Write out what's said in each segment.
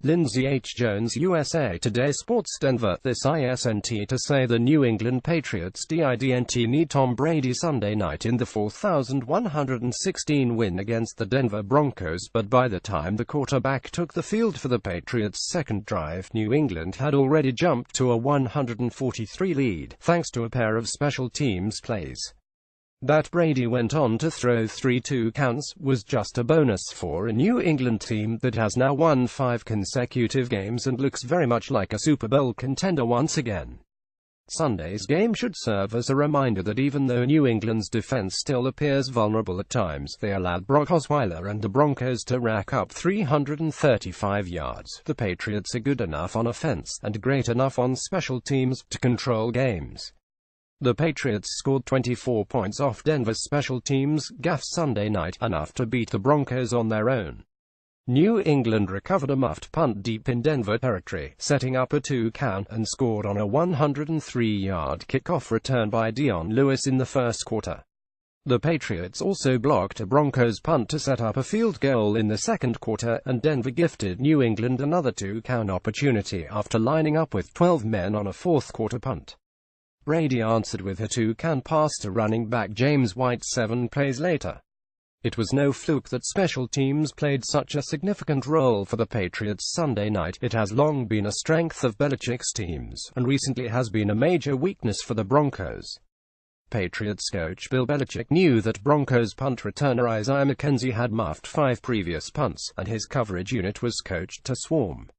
Lindsay H. USA Today Sports Denver. This ISNT to say the New England Patriots didn't need Tom Brady Sunday night in the 4,116 win against the Denver Broncos, but by the time the quarterback took the field for the Patriots' second drive, New England had already jumped to a 143 lead, thanks to a pair of special teams plays that Brady went on to throw 3 touchdowns, was just a bonus for a New England team that has now won 5 consecutive games and looks very much like a Super Bowl contender once again. Sunday's game should serve as a reminder that even though New England's defense still appears vulnerable at times, they allowed Brock Osweiler and the Broncos to rack up 335 yards. The Patriots are good enough on offense, and great enough on special teams, to control games. The Patriots scored 24 points off Denver's special teams gaffes Sunday night, enough to beat the Broncos on their own. New England recovered a muffed punt deep in Denver territory, setting up a 2-count, and scored on a 103-yard kickoff return by Dion Lewis in the first quarter. The Patriots also blocked a Broncos punt to set up a field goal in the second quarter, and Denver gifted New England another 2-count opportunity after lining up with 12 men on a fourth-quarter punt. Brady answered with a 2-count pass to running back James White 7 plays later. It was no fluke that special teams played such a significant role for the Patriots Sunday night. It has long been a strength of Belichick's teams, and recently has been a major weakness for the Broncos. Patriots coach Bill Belichick knew that Broncos punt returner Isaiah McKenzie had muffed 5 previous punts, and his coverage unit was coached to swarm.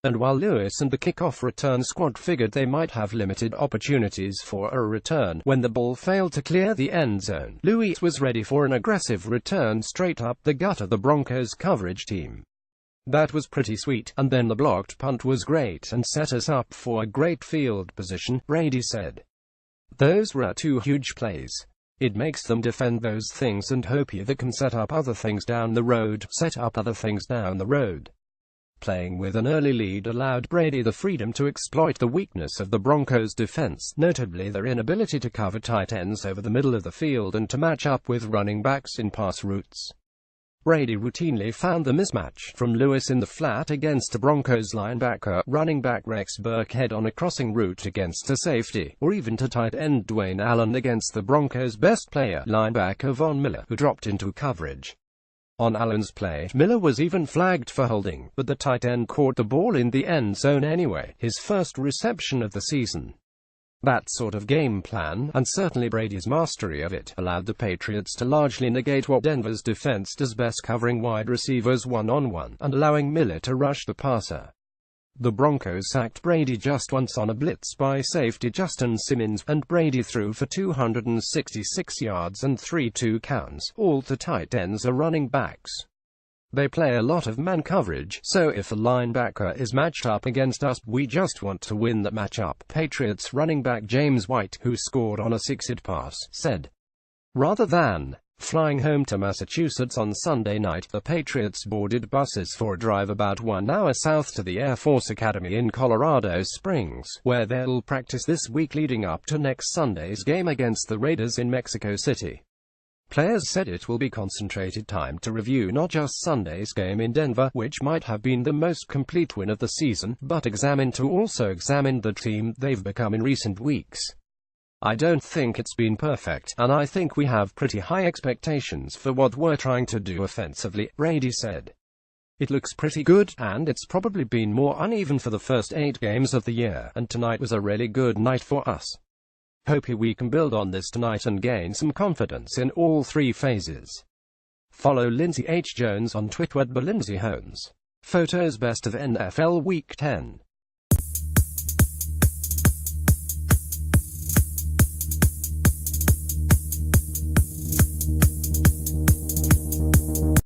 And while Lewis and the kickoff return squad figured they might have limited opportunities for a return, when the ball failed to clear the end zone, Lewis was ready for an aggressive return straight up the gut of the Broncos coverage team. That was pretty sweet, and then the blocked punt was great and set us up for a great field position, Brady said. Those were 2 huge plays. It makes them defend those things and hope you that can set up other things down the road. Playing with an early lead allowed Brady the freedom to exploit the weakness of the Broncos' defense, notably their inability to cover tight ends over the middle of the field and to match up with running backs in pass routes. Brady routinely found the mismatch from Lewis in the flat against a Broncos linebacker, running back Rex Burkhead on a crossing route against a safety, or even to tight end Dwayne Allen against the Broncos' best player, linebacker Von Miller, who dropped into coverage. On Allen's play, Miller was even flagged for holding, but the tight end caught the ball in the end zone anyway, his first reception of the season. That sort of game plan, and certainly Brady's mastery of it, allowed the Patriots to largely negate what Denver's defense does best, covering wide receivers one-on-one, and allowing Miller to rush the passer. The Broncos sacked Brady just once on a blitz by safety Justin Simmons, and Brady threw for 266 yards and 3 touchdowns, all to tight ends or running backs. They play a lot of man coverage, so if a linebacker is matched up against us, we just want to win that matchup, Patriots running back James White, who scored on a 6-yard pass, said. Rather than flying home to Massachusetts on Sunday night, the Patriots boarded buses for a drive about 1 hour south to the Air Force Academy in Colorado Springs, where they'll practice this week leading up to next Sunday's game against the Raiders in Mexico City. Players said it will be concentrated time to review not just Sunday's game in Denver, which might have been the most complete win of the season, but also examine the team they've become in recent weeks. I don't think it's been perfect, and I think we have pretty high expectations for what we're trying to do offensively, Brady said. It looks pretty good, and it's probably been more uneven for the first 8 games of the year, and tonight was a really good night for us. Hope we can build on this tonight and gain some confidence in all 3 phases. Follow Lindsay H. on Twitter @Lindsay Holmes. Photos best of NFL Week 10.